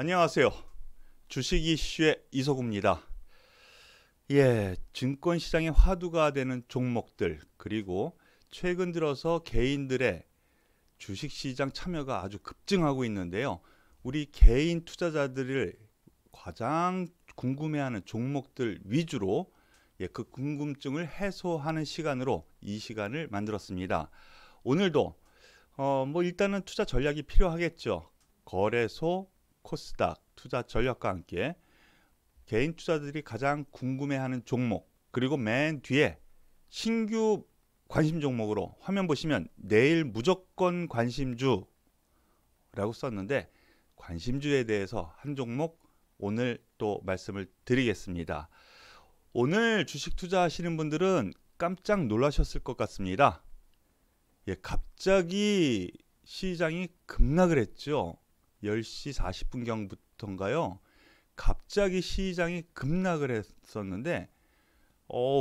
안녕하세요. 주식 이슈의 이소구입니다. 증권시장의 화두가 되는 종목들, 그리고 최근 들어서 개인들의 주식시장 참여가 아주 급증하고 있는데요. 우리 개인 투자자들을 가장 궁금해하는 종목들 위주로 그 궁금증을 해소하는 시간으로 이 시간을 만들었습니다. 오늘도 일단은 투자 전략이 필요하겠죠. 거래소, 코스닥 투자 전략과 함께 개인 투자들이 가장 궁금해하는 종목, 그리고 맨 뒤에 신규 관심 종목으로 화면 보시면 내일 무조건 관심주라고 썼는데, 관심주에 대해서 한 종목 오늘 또 말씀을 드리겠습니다. 오늘 주식 투자하시는 분들은 깜짝 놀라셨을 것 같습니다. 갑자기 시장이 급락을 했죠. 10시 40분경부터인가요? 갑자기 시장이 급락을 했었는데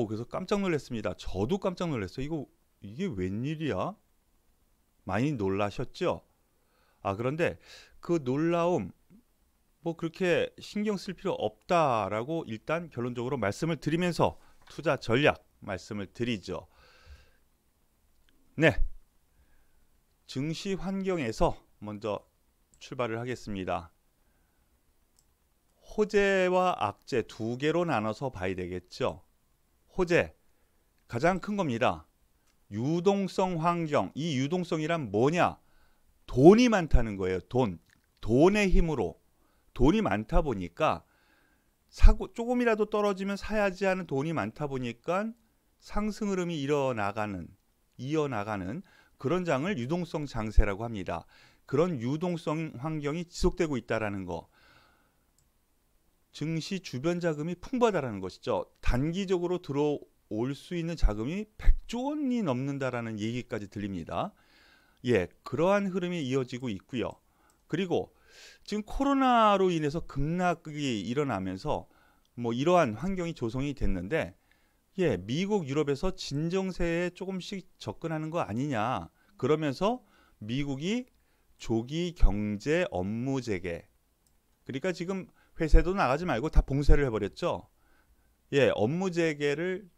그래서 깜짝 놀랐습니다. 저도 깜짝 놀랐어요. 이게 웬일이야? 많이 놀라셨죠? 그런데 그 놀라움 그렇게 신경 쓸 필요 없다라고 일단 결론적으로 말씀을 드리면서 투자 전략 말씀을 드리죠. 네, 증시 환경에서 먼저 출발을 하겠습니다. 호재와 악재 두 개로 나눠서 봐야 되겠죠. 호재, 가장 큰 겁니다. 유동성 환경. 이 유동성이란 뭐냐? 돈이 많다는 거예요. 돈의 힘으로. 돈이 많다 보니까 조금이라도 떨어지면 사야지 하는 돈이 많다 보니까 상승 흐름이 이어나가는 그런 장을 유동성 장세라고 합니다. 그런 유동성 환경이 지속되고 있다는 거. 증시 주변 자금이 풍부하다는 것이죠. 단기적으로 들어올 수 있는 자금이 100조 원이 넘는다라는 얘기까지 들립니다. 그러한 흐름이 이어지고 있고요. 그리고 지금 코로나로 인해서 급락이 일어나면서 이러한 환경이 조성이 됐는데, 미국, 유럽에서 진정세에 조금씩 접근하는 거 아니냐. 그러면서 미국이 조기 경제 업무 재개, 그러니까 지금 회사도 나가지 말고 다 봉쇄를 해버렸죠. 업무 재개를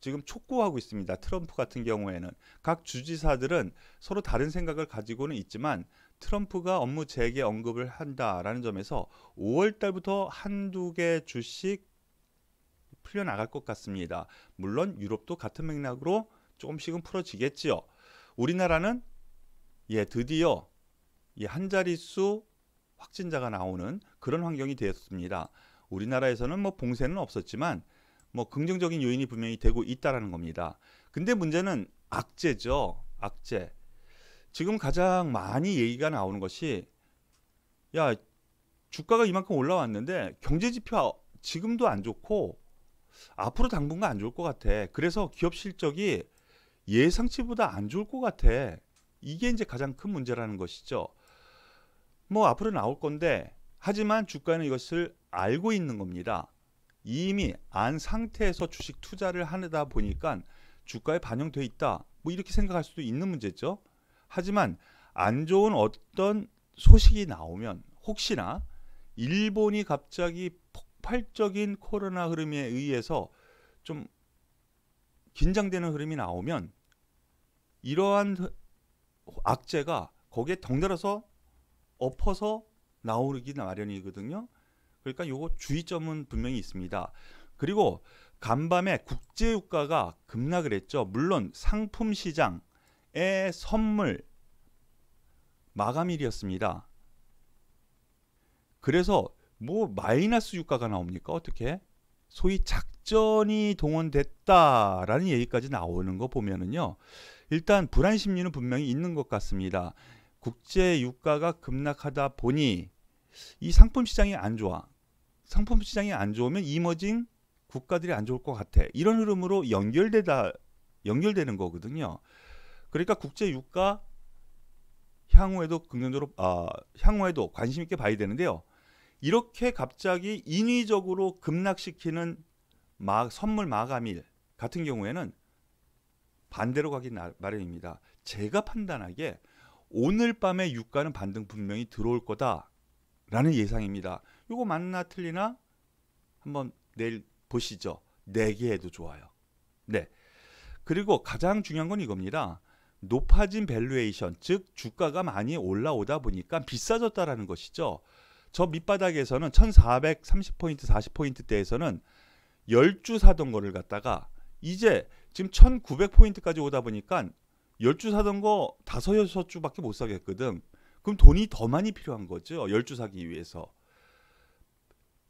지금 촉구하고 있습니다. 트럼프 같은 경우에는 각 주지사들은 서로 다른 생각을 가지고는 있지만 트럼프가 업무 재개 언급을 한다라는 점에서 5월 달부터 한두 개 주식 풀려나갈 것 같습니다. 물론 유럽도 같은 맥락으로 조금씩은 풀어지겠지요. 우리나라는 드디어 한 자릿수 확진자가 나오는 그런 환경이 되었습니다. 우리나라에서는 봉쇄는 없었지만 긍정적인 요인이 분명히 되고 있다라는 겁니다. 근데 문제는 악재죠. 악재. 지금 가장 많이 얘기가 나오는 것이 주가가 이만큼 올라왔는데 경제 지표 지금도 안 좋고 앞으로 당분간 안 좋을 것 같아. 그래서 기업 실적이 예상치보다 안 좋을 것 같아. 이게 이제 가장 큰 문제라는 것이죠. 앞으로 나올 건데, 하지만 주가는 이것을 알고 있는 겁니다. 이미 안 상태에서 주식 투자를 하다 보니까 주가에 반영돼 있다. 이렇게 생각할 수도 있는 문제죠. 하지만 안 좋은 어떤 소식이 나오면, 혹시나 일본이 갑자기 폭발적인 코로나 흐름에 의해서 좀 긴장되는 흐름이 나오면 이러한 악재가 거기에 덩달아서 엎어서 나오기 마련이거든요. 그러니까 요거 주의점은 분명히 있습니다. 그리고 간밤에 국제유가가 급락을 했죠. 물론 상품 시장의 선물 마감일이었습니다. 그래서 마이너스 유가가 나옵니까? 어떻게? 소위 작전이 동원됐다라는 얘기까지 나오는 거 보면은요. 일단 불안 심리는 분명히 있는 것 같습니다. 국제 유가가 급락하다 보니 이 상품 시장이 안 좋아. 상품 시장이 안 좋으면 이머징 국가들이 안 좋을 것 같아. 이런 흐름으로 연결되는 거거든요. 그러니까 국제 유가 향후에도 긍정적으로 향후에도 관심 있게 봐야 되는데요. 이렇게 갑자기 인위적으로 급락시키는 선물 마감일 같은 경우에는 반대로 가기 마련입니다. 제가 판단하기에 오늘 밤에 유가는 반등 분명히 들어올 거다. 라는 예상입니다. 요거 맞나 틀리나 한번 내일 보시죠. 내기해도 좋아요. 네. 그리고 가장 중요한 건 이겁니다. 높아진 밸류에이션, 즉 주가가 많이 올라오다 보니까 비싸졌다라는 것이죠. 저 밑바닥에서는 1430포인트, 40포인트대에서는 10주 사던 거를 갖다가 이제 지금 1900포인트까지 오다 보니까 10주 사던 거 5, 6주밖에 못 사겠거든. 그럼 돈이 더 많이 필요한 거죠. 10주 사기 위해서.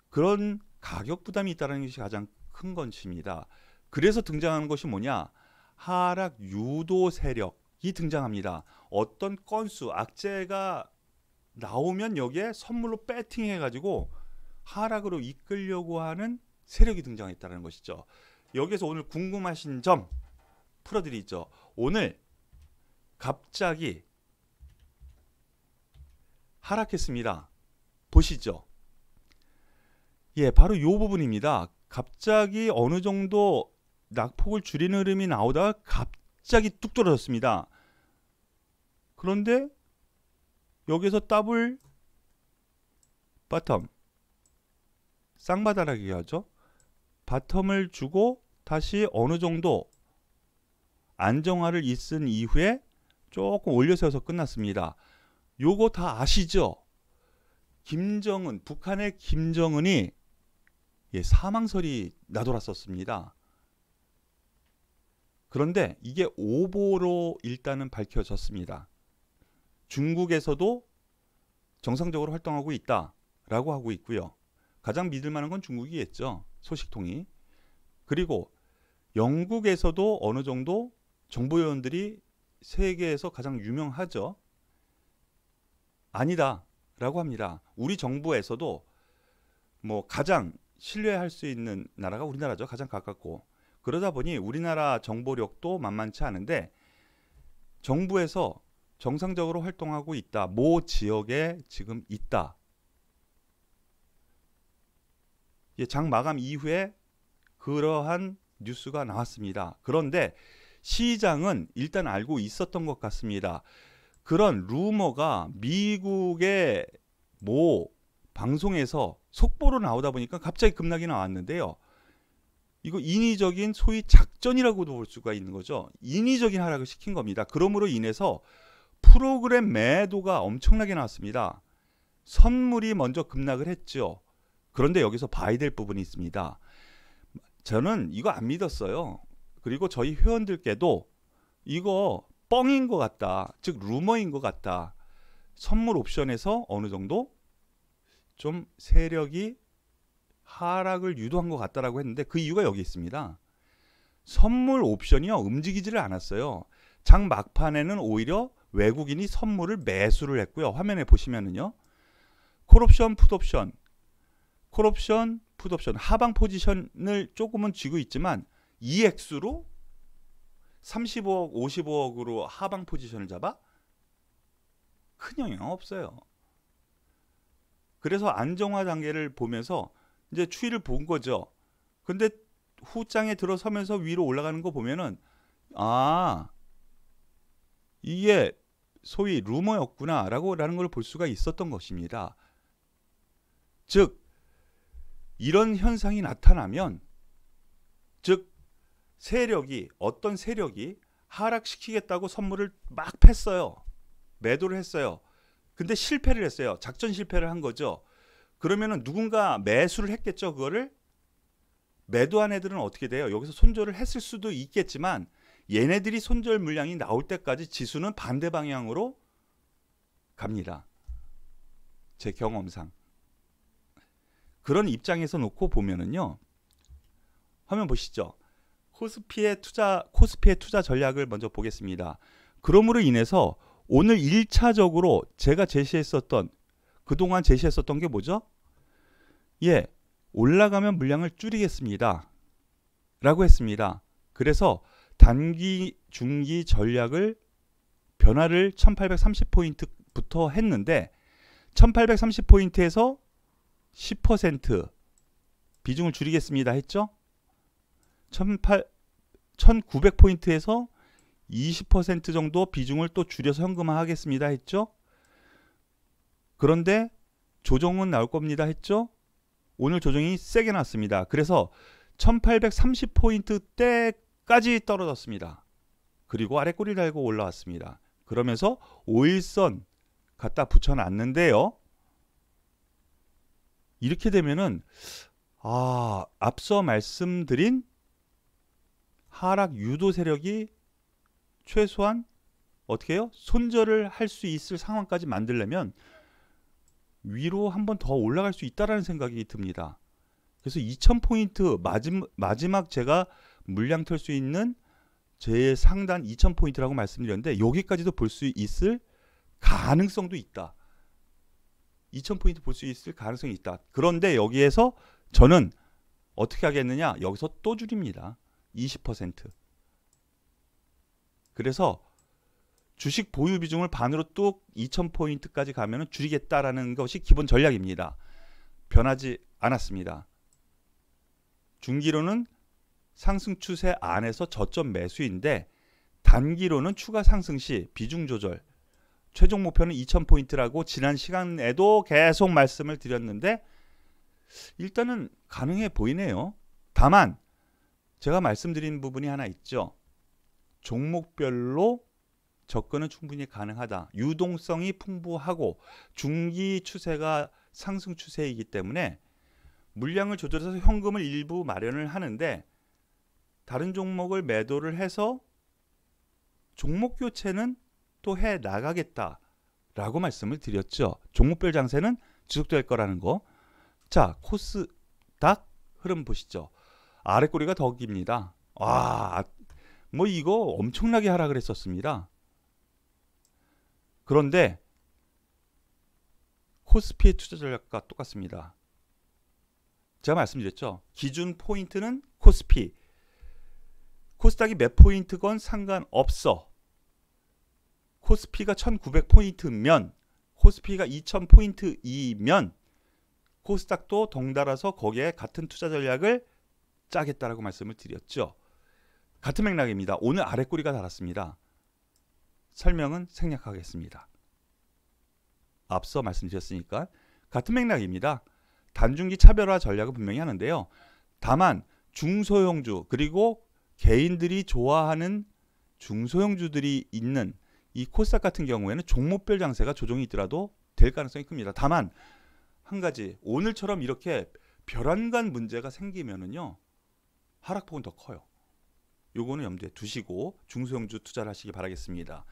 그런 가격 부담이 있다는 것이 가장 큰 것입니다. 그래서 등장하는 것이 뭐냐? 하락 유도 세력이 등장합니다. 어떤 건수, 악재가 나오면 여기에 선물로 배팅해가지고 하락으로 이끌려고 하는 세력이 등장했다는 것이죠. 여기서 오늘 궁금하신 점 풀어드리죠. 오늘 갑자기 하락했습니다. 보시죠. 예, 바로 이 부분입니다. 갑자기 어느 정도 낙폭을 줄이는 흐름이 나오다가 갑자기 뚝 떨어졌습니다. 그런데 여기서 더블 바텀, 쌍바닥이라고 하죠. 바텀을 주고 다시 어느 정도 안정화를 있은 이후에 조금 올려서서 끝났습니다. 요거 다 아시죠? 김정은, 북한의 김정은이 사망설이 나돌았었습니다. 그런데 이게 오보로 일단은 밝혀졌습니다. 중국에서도 정상적으로 활동하고 있다라고 하고 있고요. 가장 믿을 만한 건 중국이겠죠. 소식통이. 그리고 영국에서도 어느 정도 정보요원들이 세계에서 가장 유명하죠. 아니다라고 합니다. 우리 정부에서도 뭐 가장 신뢰할 수 있는 나라가 우리나라죠. 가장 가깝고. 그러다 보니 우리나라 정보력도 만만치 않은데 정부에서 정상적으로 활동하고 있다. 모 지역에 지금 있다. 장 마감 이후에 그러한 뉴스가 나왔습니다. 그런데 시장은 일단 알고 있었던 것 같습니다. 그런 루머가 미국의 모 방송에서 속보로 나오다 보니까 갑자기 급락이 나왔는데요. 이거 인위적인 소위 작전이라고도 볼 수가 있는 거죠. 인위적인 하락을 시킨 겁니다. 그러므로 인해서 프로그램 매도가 엄청나게 나왔습니다. 선물이 먼저 급락을 했죠. 그런데 여기서 봐야 될 부분이 있습니다. 저는 이거 안 믿었어요. 그리고 저희 회원들께도 이거 뻥인 것 같다. 즉 루머인 것 같다. 선물 옵션에서 어느 정도 좀 세력이 하락을 유도한 것 같다라고 했는데 그 이유가 여기 있습니다. 선물 옵션이요 움직이지를 않았어요. 장 막판에는 오히려 외국인이 선물을 매수를 했고요. 화면에 보시면은요. 콜옵션, 풋옵션, 콜옵션, 풋옵션 하방 포지션을 조금은 쥐고 있지만 EX로 35억, 55억으로 하방 포지션을 잡아? 큰 영향 없어요. 그래서 안정화 단계를 보면서 이제 추이를 본 거죠. 근데 후장에 들어서면서 위로 올라가는 거 보면은 이게 소위 루머였구나 라는 걸 볼 수가 있었던 것입니다. 즉 이런 현상이 나타나면 즉 어떤 세력이 하락시키겠다고 선물을 막 팼어요. 매도를 했어요. 근데 실패를 했어요. 작전 실패를 한 거죠. 그러면은 누군가 매수를 했겠죠. 그거를 매도한 애들은 어떻게 돼요? 여기서 손절을 했을 수도 있겠지만 얘네들이 손절 물량이 나올 때까지 지수는 반대 방향으로 갑니다. 제 경험상. 그런 입장에서 놓고 보면은요. 화면 보시죠. 코스피의 투자 전략을 먼저 보겠습니다. 그러므로 인해서 오늘 1차적으로 제가 그동안 제시했었던 게 뭐죠? 올라가면 물량을 줄이겠습니다. 라고 했습니다. 그래서 단기, 중기 전략을 변화를 1830포인트부터 했는데 1830포인트에서 10% 비중을 줄이겠습니다 했죠? 1900포인트에서 20% 정도 비중을 또 줄여서 현금화하겠습니다 했죠? 그런데 조정은 나올 겁니다 했죠? 오늘 조정이 세게 났습니다. 그래서 1830포인트대까지 떨어졌습니다. 그리고 아래 꼬리 달고 올라왔습니다. 그러면서 5일선 갖다 붙여놨는데요. 이렇게 되면은 앞서 말씀드린 하락 유도 세력이 최소한 어떻게 해요? 손절을 할 수 있을 상황까지 만들려면 위로 한 번 더 올라갈 수 있다라는 생각이 듭니다. 그래서 2000포인트 마지막 제가 물량 털 수 있는 제 상단 2000포인트라고 말씀드렸는데 여기까지도 볼 수 있을 가능성도 있다. 2000포인트 볼 수 있을 가능성이 있다. 그런데 여기에서 저는 어떻게 하겠느냐? 여기서 또 줄입니다. 20%. 그래서 주식 보유 비중을 반으로 뚝 2000포인트까지 가면 줄이겠다라는 것이 기본 전략입니다. 변하지 않았습니다. 중기로는 상승 추세 안에서 저점 매수인데 단기로는 추가 상승 시 비중 조절, 최종 목표는 2000포인트라고 지난 시간에도 계속 말씀을 드렸는데 일단은 가능해 보이네요. 다만 제가 말씀드린 부분이 하나 있죠. 종목별로 접근은 충분히 가능하다. 유동성이 풍부하고 중기 추세가 상승 추세이기 때문에 물량을 조절해서 현금을 일부 마련을 하는데 다른 종목을 매도를 해서 종목 교체는 또 해 나가겠다라고 말씀을 드렸죠. 종목별 장세는 지속될 거라는 거. 자, 코스닥 흐름 보시죠. 아래 꼬리가 덕입니다. 뭐 이거 엄청나게 하락을 했었습니다. 그런데 코스피의 투자 전략과 똑같습니다. 제가 말씀드렸죠. 기준 포인트는 코스피. 코스닥이 몇 포인트건 상관없어. 코스피가 1900포인트면 코스피가 2000포인트이면 코스닥도 덩달아서 거기에 같은 투자 전략을 짜겠다라고 말씀을 드렸죠. 같은 맥락입니다. 오늘 아래 꼬리가 달았습니다. 설명은 생략하겠습니다. 앞서 말씀드렸으니까 같은 맥락입니다. 단중기 차별화 전략은 분명히 하는데요. 다만 중소형주 그리고 개인들이 좋아하는 중소형주들이 있는 이 코스닥 같은 경우에는 종목별 장세가 조정이 있더라도 될 가능성이 큽니다. 다만 한 가지 오늘처럼 이렇게 별안간 문제가 생기면은요 하락폭은 더 커요. 요거는 염두에 두시고 중소형주 투자를 하시기 바라겠습니다.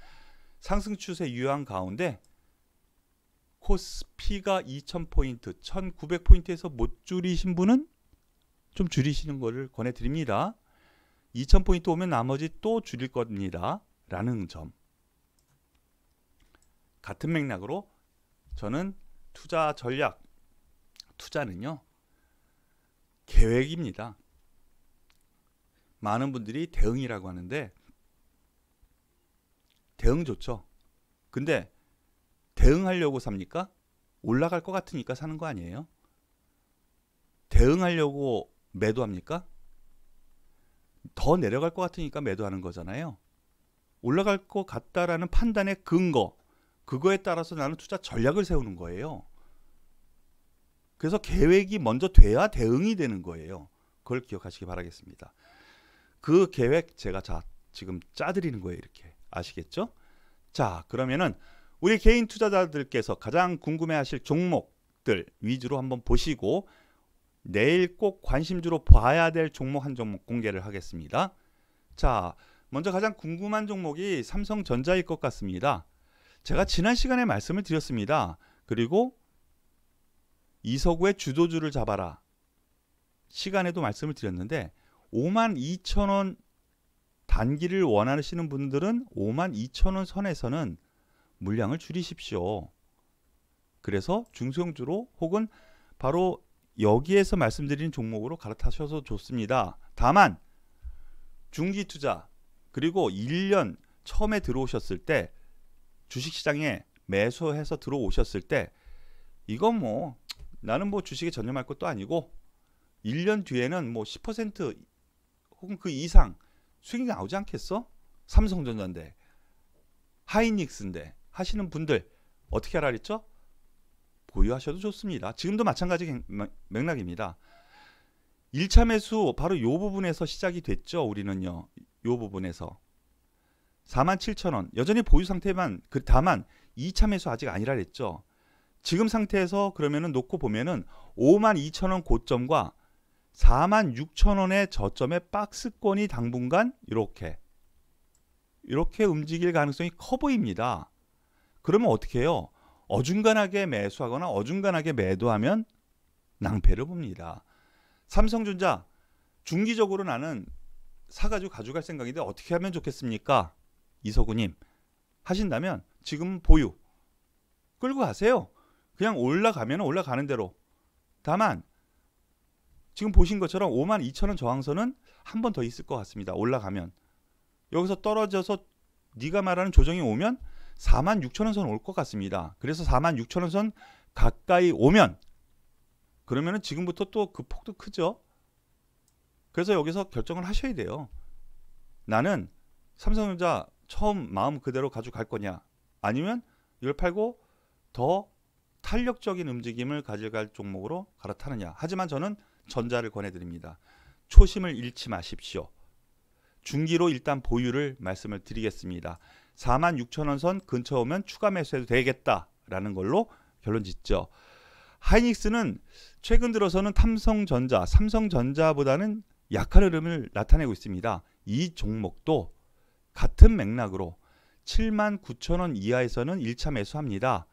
상승 추세 유효한 가운데 코스피가 2000포인트, 1900포인트에서 못 줄이신 분은 좀 줄이시는 것을 권해드립니다. 2000포인트 오면 나머지 또 줄일 겁니다. 라는 점. 같은 맥락으로 저는 투자 전략, 투자는요 계획입니다. 많은 분들이 대응이라고 하는데 대응 좋죠. 근데 대응하려고 삽니까? 올라갈 것 같으니까 사는 거 아니에요? 대응하려고 매도합니까? 더 내려갈 것 같으니까 매도하는 거잖아요. 올라갈 것 같다라는 판단의 근거, 그거에 따라서 나는 투자 전략을 세우는 거예요. 그래서 계획이 먼저 돼야 대응이 되는 거예요. 그걸 기억하시기 바라겠습니다. 그 계획 제가 지금 짜드리는 거예요. 이렇게 아시겠죠? 자, 그러면은 우리 개인 투자자들께서 가장 궁금해하실 종목들 위주로 한번 보시고 내일 꼭 관심주로 봐야 될 종목 한 종목 공개를 하겠습니다. 자, 먼저 가장 궁금한 종목이 삼성전자일 것 같습니다. 제가 지난 시간에 말씀을 드렸습니다. 그리고 이서구의 주도주를 잡아라 시간에도 말씀을 드렸는데 52,000원 단기를 원하시는 분들은 52,000원 선에서는 물량을 줄이십시오. 그래서 중소형주로 혹은 바로 여기에서 말씀드린 종목으로 갈아타셔도 좋습니다. 다만 중기투자 그리고 1년 처음에 들어오셨을 때 주식시장에 매수해서 들어오셨을 때 이건 뭐 나는 뭐 주식에 전념할 것도 아니고 1년 뒤에는 뭐 10% 혹은 그 이상 수익이 나오지 않겠어? 삼성전자인데 하이닉스인데 하시는 분들 어떻게 하라 그랬죠? 보유하셔도 좋습니다. 지금도 마찬가지 맥락입니다. 1차 매수 바로 이 부분에서 시작이 됐죠. 우리는요. 이 부분에서 47,000원 여전히 보유 상태만 다만 2차 매수 아직 아니라 그랬죠. 지금 상태에서 그러면은 놓고 보면은 52,000원 고점과 46,000원의 저점의 박스권이 당분간 이렇게 움직일 가능성이 커 보입니다. 그러면 어떻게 해요? 어중간하게 매수하거나 어중간하게 매도하면 낭패를 봅니다. 삼성전자 중기적으로 나는 사가지고 가져갈 생각인데 어떻게 하면 좋겠습니까? 이서구님 하신다면 지금 보유 끌고 가세요. 그냥 올라가면 올라가는 대로. 다만 지금 보신 것처럼 52,000원 저항선은 한 번 더 있을 것 같습니다. 올라가면 여기서 떨어져서 네가 말하는 조정이 오면 46,000원 선 올 것 같습니다. 그래서 46,000원 선 가까이 오면 그러면은 지금부터 또 그 폭도 크죠. 그래서 여기서 결정을 하셔야 돼요. 나는 삼성전자 처음 마음 그대로 가져갈 거냐, 아니면 이걸 팔고 더 탄력적인 움직임을 가져갈 종목으로 갈아타느냐. 하지만 저는 전자를 권해드립니다. 초심을 잃지 마십시오. 중기로 일단 보유를 말씀을 드리겠습니다. 46,000원 선 근처 오면 추가 매수해도 되겠다라는 걸로 결론 짓죠. 하이닉스는 최근 들어서는 삼성전자보다는 약한 흐름을 나타내고 있습니다. 이 종목도 같은 맥락으로 79,000원 이하에서는 1차 매수합니다.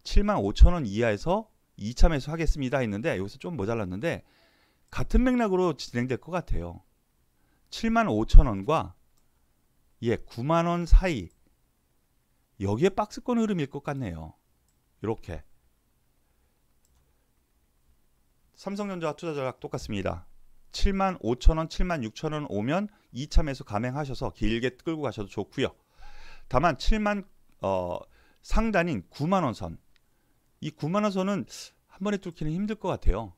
75,000원 이하에서 2차 매수하겠습니다 했는데 여기서 좀 모자랐는데 같은 맥락으로 진행될 것 같아요. 75,000원과 9만원 사이 여기에 박스권 흐름일 것 같네요. 이렇게 삼성전자 투자 전략 똑같습니다. 75,000원, 76,000원 오면 2차 매수 감행하셔서 길게 끌고 가셔도 좋고요. 다만 상단인 9만원 선, 이 9만원 선은 한 번에 뚫기는 힘들 것 같아요.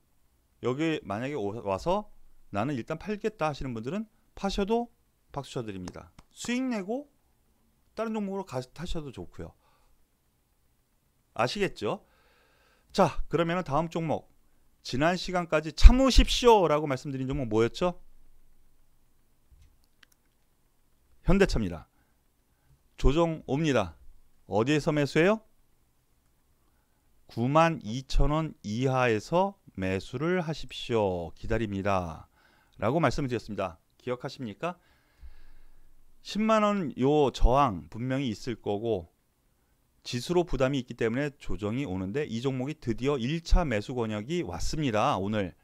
여기 만약에 와서 나는 일단 팔겠다 하시는 분들은 파셔도 박수 쳐드립니다. 수익 내고 다른 종목으로 타셔도 좋고요. 아시겠죠? 자, 그러면 다음 종목, 지난 시간까지 참으십시오 라고 말씀드린 종목 뭐였죠? 현대차입니다. 조정 옵니다. 어디에서 매수해요? 92,000원 이하에서 매수를 하십시오. 기다립니다 라고 말씀을 드렸습니다. 기억하십니까? 10만원 요 저항 분명히 있을 거고 지수로 부담이 있기 때문에 조정이 오는데 이 종목이 드디어 1차 매수 권역이 왔습니다. 오늘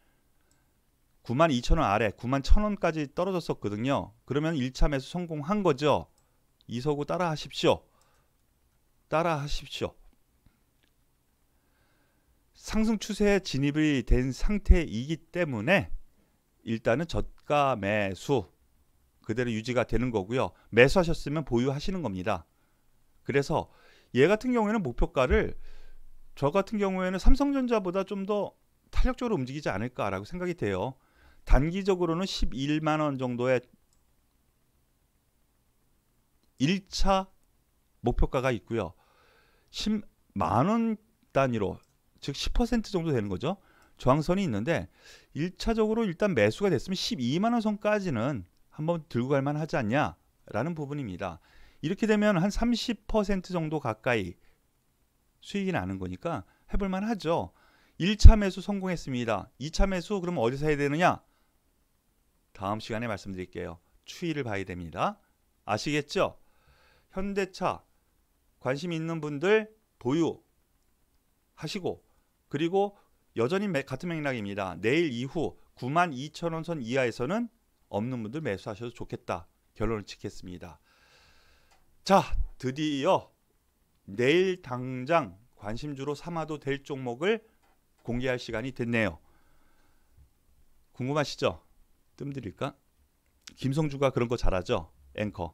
92,000원 아래 91,000원까지 떨어졌었거든요. 그러면 1차 매수 성공한 거죠. 이서구 따라 하십시오. 상승 추세에 진입이 된 상태이기 때문에 일단은 저가 매수 그대로 유지가 되는 거고요. 매수하셨으면 보유하시는 겁니다. 그래서 얘 같은 경우에는 목표가를 저 같은 경우에는 삼성전자보다 좀 더 탄력적으로 움직이지 않을까라고 생각이 돼요. 단기적으로는 11만원 정도의 1차 목표가가 있고요. 10만원 단위로 즉 10% 정도 되는 거죠. 저항선이 있는데 1차적으로 일단 매수가 됐으면 12만원 선까지는 한번 들고 갈 만하지 않냐라는 부분입니다. 이렇게 되면 한 30% 정도 가까이 수익이 나는 거니까 해볼 만하죠. 1차 매수 성공했습니다. 2차 매수 그럼 어디서 해야 되느냐? 다음 시간에 말씀드릴게요. 추이를 봐야 됩니다. 아시겠죠? 현대차 관심 있는 분들 보유하시고, 그리고 여전히 같은 맥락입니다. 내일 이후 92,000원 선 이하에서는 없는 분들 매수하셔도 좋겠다. 결론을 짓겠습니다. 자, 드디어 내일 당장 관심주로 삼아도 될 종목을 공개할 시간이 됐네요. 궁금하시죠? 뜸 드릴까? 김성주가 그런 거 잘하죠? 앵커,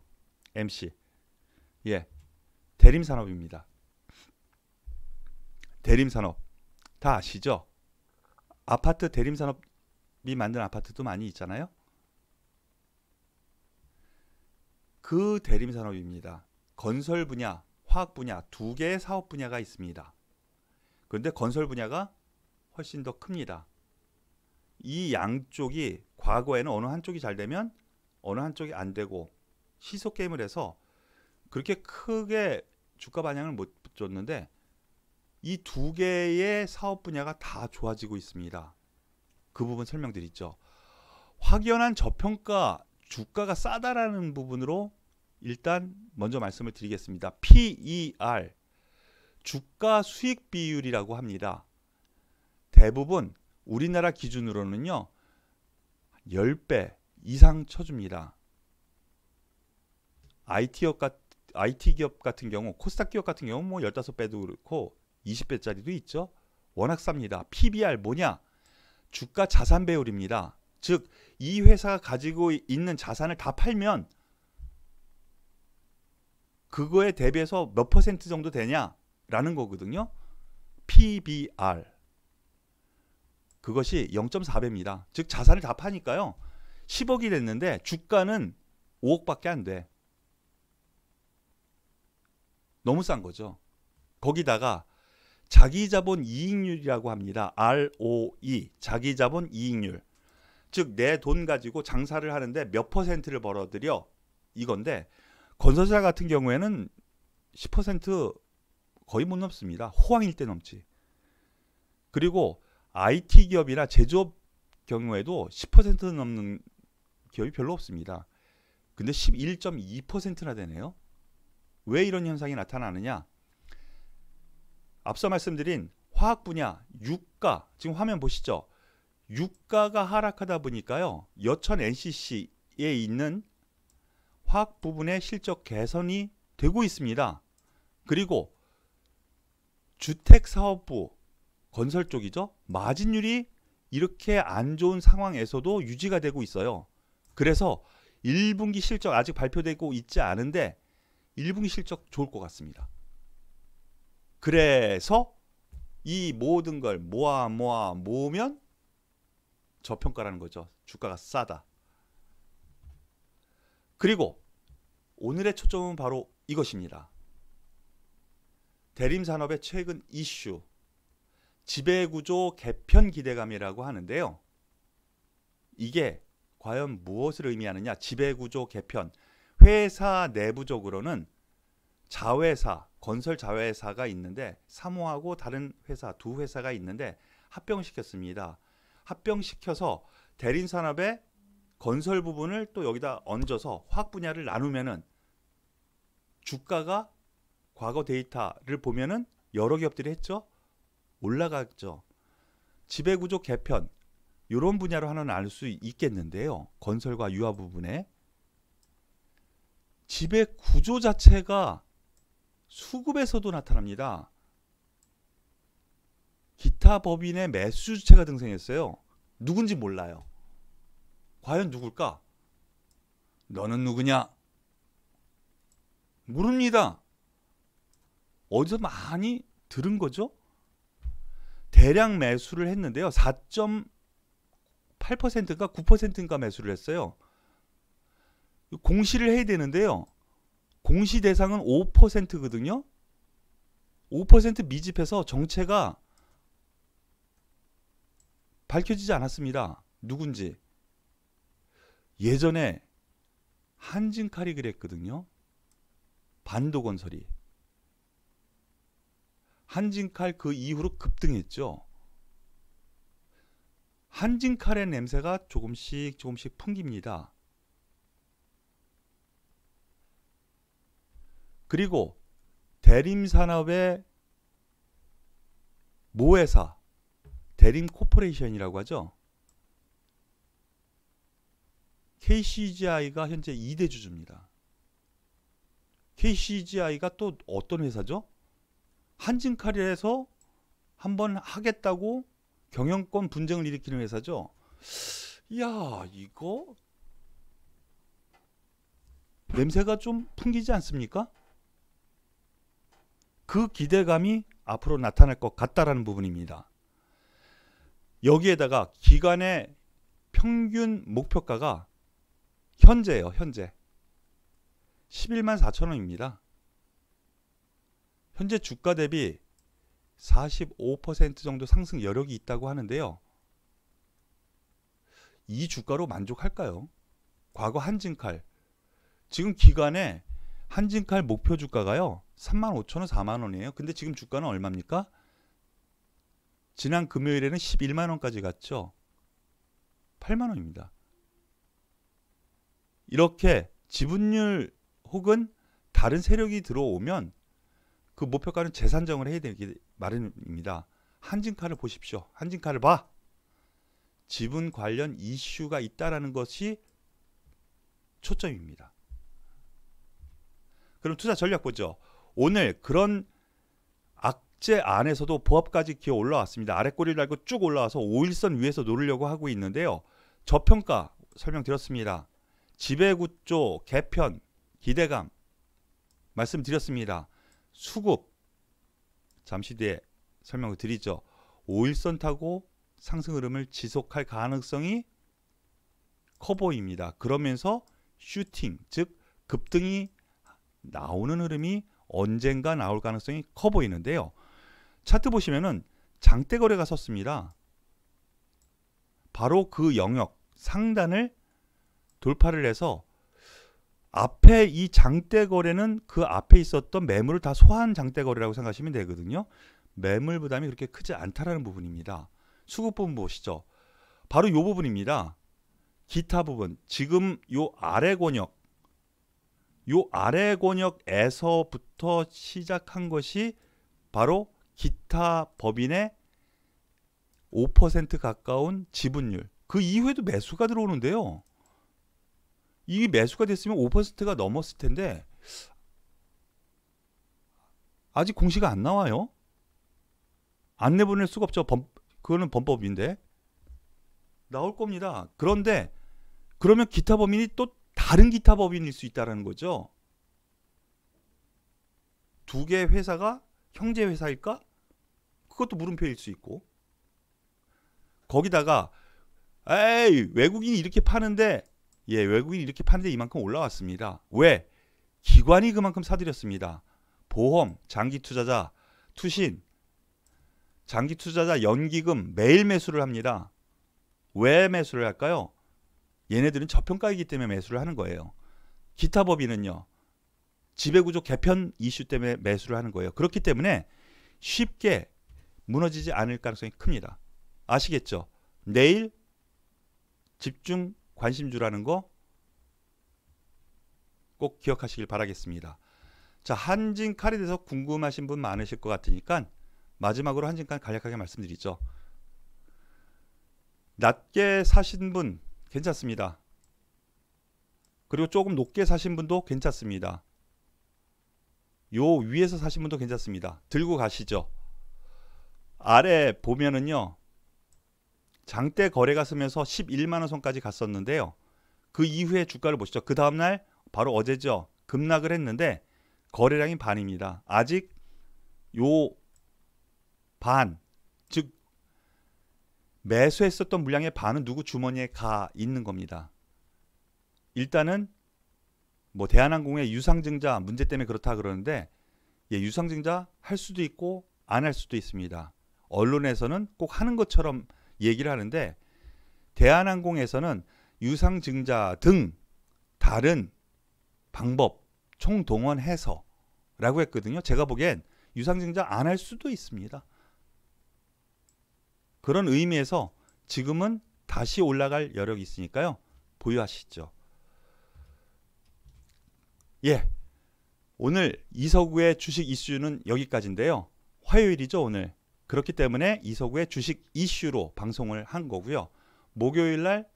MC. 대림산업입니다. 대림산업 다 아시죠? 아파트 대림산업이 만든 아파트도 많이 있잖아요. 그 대림산업입니다. 건설 분야, 화학 분야 두 개의 사업 분야가 있습니다. 그런데 건설 분야가 훨씬 더 큽니다. 이 양쪽이 과거에는 어느 한쪽이 잘 되면 어느 한쪽이 안 되고 시소 게임을 해서 그렇게 크게 주가 반향을 못 줬는데 이 두 개의 사업 분야가 다 좋아지고 있습니다. 그 부분 설명드리죠. 확연한 저평가, 주가가 싸다라는 부분으로 일단 먼저 말씀을 드리겠습니다. PER, 주가 수익 비율이라고 합니다. 대부분 우리나라 기준으로는요 10배 이상 쳐줍니다. IT 기업 같은 경우, 코스닥 기업 같은 경우 뭐 15배도 그렇고 20배짜리도 있죠. 워낙 쌉니다. PBR 뭐냐? 주가 자산 배율입니다. 즉 이 회사가 가지고 있는 자산을 다 팔면 그거에 대비해서 몇 퍼센트 정도 되냐라는 거거든요. PBR. 그것이 0.4배입니다. 즉 자산을 다 파니까요. 10억이 됐는데 주가는 5억밖에 안 돼. 너무 싼 거죠. 거기다가 자기자본 이익률이라고 합니다. ROE, 자기자본 이익률. 즉 내 돈 가지고 장사를 하는데 몇 퍼센트를 벌어들여 이건데 건설사 같은 경우에는 10% 거의 못 넘습니다. 호황일 때 넘지. 그리고 IT 기업이나 제조업 경우에도 10% 넘는 기업이 별로 없습니다. 근데 11.2%나 되네요. 왜 이런 현상이 나타나느냐? 앞서 말씀드린 화학 분야, 유가, 지금 화면 보시죠. 유가가 하락하다 보니까요. 여천 NCC에 있는 화학 부분의 실적 개선이 되고 있습니다. 그리고 주택사업부, 건설 쪽이죠. 마진율이 이렇게 안 좋은 상황에서도 유지가 되고 있어요. 그래서 1분기 실적 아직 발표되고 있지 않은데 1분기 실적 좋을 것 같습니다. 그래서 이 모든 걸 모으면 저평가라는 거죠. 주가가 싸다. 그리고 오늘의 초점은 바로 이것입니다. 대림산업의 최근 이슈, 지배구조 개편 기대감이라고 하는데요. 이게 과연 무엇을 의미하느냐? 지배구조 개편. 회사 내부적으로는 자회사, 건설 자회사가 있는데 사모하고 다른 회사, 두 회사가 있는데 합병시켰습니다. 합병시켜서 대림산업의 건설 부분을 또 여기다 얹어서 화학 분야를 나누면은 주가가 과거 데이터를 보면은 여러 기업들이 했죠. 올라갔죠. 지배구조 개편 이런 분야로 하나 나눌 수 있겠는데요. 건설과 유화 부분에 지배구조 자체가 수급에서도 나타납니다. 기타 법인의 매수 주체가 등장했어요. 누군지 몰라요. 과연 누굴까? 너는 누구냐? 모릅니다. 어디서 많이 들은 거죠? 대량 매수를 했는데요. 4.8%인가 9%인가 매수를 했어요. 공시를 해야 되는데요. 공시 대상은 5%거든요. 5% 미집해서 정체가 밝혀지지 않았습니다. 누군지. 예전에 한진칼이 그랬거든요. 반도건설이. 한진칼 그 이후로 급등했죠. 한진칼의 냄새가 조금씩 풍깁니다. 그리고 대림산업의 모회사 대림코퍼레이션이라고 하죠. KCGI가 현재 2대 주주입니다. KCGI가 또 어떤 회사죠? 한진칼에서 한번 하겠다고 경영권 분쟁을 일으키는 회사죠. 이야, 이거 냄새가 좀 풍기지 않습니까? 그 기대감이 앞으로 나타날 것 같다라는 부분입니다. 여기에다가 기간의 평균 목표가가 현재예요. 현재 11만 4천 원입니다. 현재 주가 대비 45% 정도 상승 여력이 있다고 하는데요. 이 주가로 만족할까요? 과거 한진칼, 지금 기간에 한진칼 목표 주가가요 35,000원, 4만원이에요. 근데 지금 주가는 얼마입니까? 지난 금요일에는 11만원까지 갔죠. 8만원입니다. 이렇게 지분율 혹은 다른 세력이 들어오면 그 목표가는 재산정을 해야 되기 마련입니다. 한진칼을 보십시오. 한진칼을 봐. 지분 관련 이슈가 있다라는 것이 초점입니다. 그럼 투자 전략 보죠. 오늘 그런 악재 안에서도 보합까지 기어 올라왔습니다. 아래 꼬리를 달고 쭉 올라와서 5일선 위에서 노리려고 하고 있는데요. 저평가 설명드렸습니다. 지배구조 개편 기대감 말씀드렸습니다. 수급 잠시 뒤에 설명을 드리죠. 5일선 타고 상승 흐름을 지속할 가능성이 커 보입니다. 그러면서 슈팅, 즉 급등이 나오는 흐름이 언젠가 나올 가능성이 커 보이는데요. 차트 보시면은 장대 거래가 섰습니다. 바로 그 영역 상단을 돌파를 해서 앞에 이 장대 거래는 그 앞에 있었던 매물을 다 소화한 장대 거래라고 생각하시면 되거든요. 매물 부담이 그렇게 크지 않다라는 부분입니다. 수급 부분 보시죠. 바로 이 부분입니다. 기타 부분. 지금 요 아래 권역, 요 아래 권역에서부터 시작한 것이 바로 기타 법인의 5% 가까운 지분율. 그 이후에도 매수가 들어오는데요. 이 매수가 됐으면 5%가 넘었을 텐데 아직 공시가 안 나와요. 안 내보낼 수가 없죠. 그거는 범법인데 나올 겁니다. 그런데 그러면 기타 법인이 또 다른 기타 법인일 수 있다는 거죠. 두 개의 회사가 형제 회사일까? 그것도 물음표일 수 있고, 거기다가 에이 외국인이 이렇게 파는데, 예, 외국인이 이렇게 파는데 이만큼 올라왔습니다. 왜? 기관이 그만큼 사들였습니다. 보험, 장기투자자, 투신, 장기투자자 연기금 매일 매수를 합니다. 왜 매수를 할까요? 얘네들은 저평가이기 때문에 매수를 하는 거예요. 기타 법인은요, 지배구조 개편 이슈 때문에 매수를 하는 거예요. 그렇기 때문에 쉽게 무너지지 않을 가능성이 큽니다. 아시겠죠? 내일 집중 관심주라는 거 꼭 기억하시길 바라겠습니다. 자, 한진칼에 대해서 궁금하신 분 많으실 것 같으니까 마지막으로 한진칼 간략하게 말씀드리죠. 낮게 사신 분 괜찮습니다. 그리고 조금 높게 사신 분도 괜찮습니다. 요 위에서 사신 분도 괜찮습니다. 들고 가시죠. 아래 보면은요, 장대 거래가 쓰면서 11만원 선까지 갔었는데요. 그 이후에 주가를 보시죠. 그 다음날 바로 어제죠, 급락을 했는데 거래량이 반입니다. 아직 요 반, 즉 매수했었던 물량의 반은 누구 주머니에 가 있는 겁니다. 일단은 뭐 대한항공의 유상증자 문제 때문에 그렇다 그러는데, 예, 유상증자 할 수도 있고 안 할 수도 있습니다. 언론에서는 꼭 하는 것처럼 얘기를 하는데, 대한항공에서는 유상증자 등 다른 방법 총동원해서 라고 했거든요. 제가 보기엔 유상증자 안 할 수도 있습니다. 그런 의미에서 지금은 다시 올라갈 여력이 있으니까요, 보유하시죠. 예, 오늘 이서구의 주식 이슈는 여기까지인데요. 화요일이죠, 오늘. 그렇기 때문에 이서구의 주식 이슈로 방송을 한 거고요. 목요일날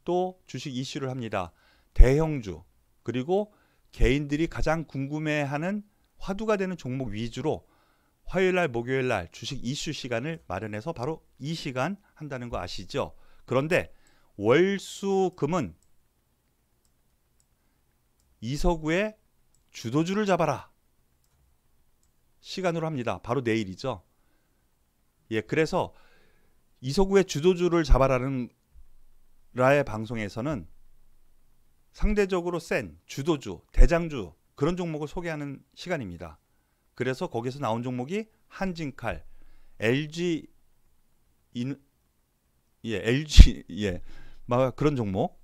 또 주식 이슈를 합니다. 대형주, 그리고 개인들이 가장 궁금해하는 화두가 되는 종목 위주로 화요일날 목요일날 주식 이슈 시간을 마련해서 바로 이 시간 한다는 거 아시죠? 그런데 월수금은 이서구의 주도주를 잡아라 시간으로 합니다. 바로 내일이죠. 예, 그래서 이서구의 주도주를 잡아라는 라의 방송에서는 상대적으로 센 주도주, 대장주, 그런 종목을 소개하는 시간입니다. 그래서 거기서 나온 종목이 한진칼, LG LG 막 그런 종목,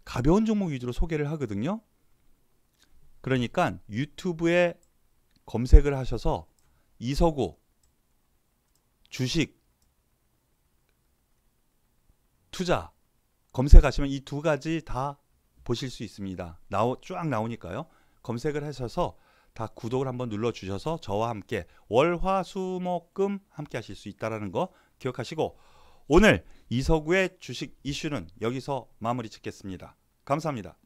가벼운 종목 위주로 소개를 하거든요. 그러니까 유튜브에 검색을 하셔서 이서구 주식 투자 검색하시면 이 두 가지 다 보실 수 있습니다. 쫙 나오니까요. 검색을 하셔서 다 구독을 한번 눌러 주셔서 저와 함께 월화수목금 함께 하실 수 있다는 거 기억하시고, 오늘 이서구의 주식 이슈는 여기서 마무리 짓겠습니다. 감사합니다.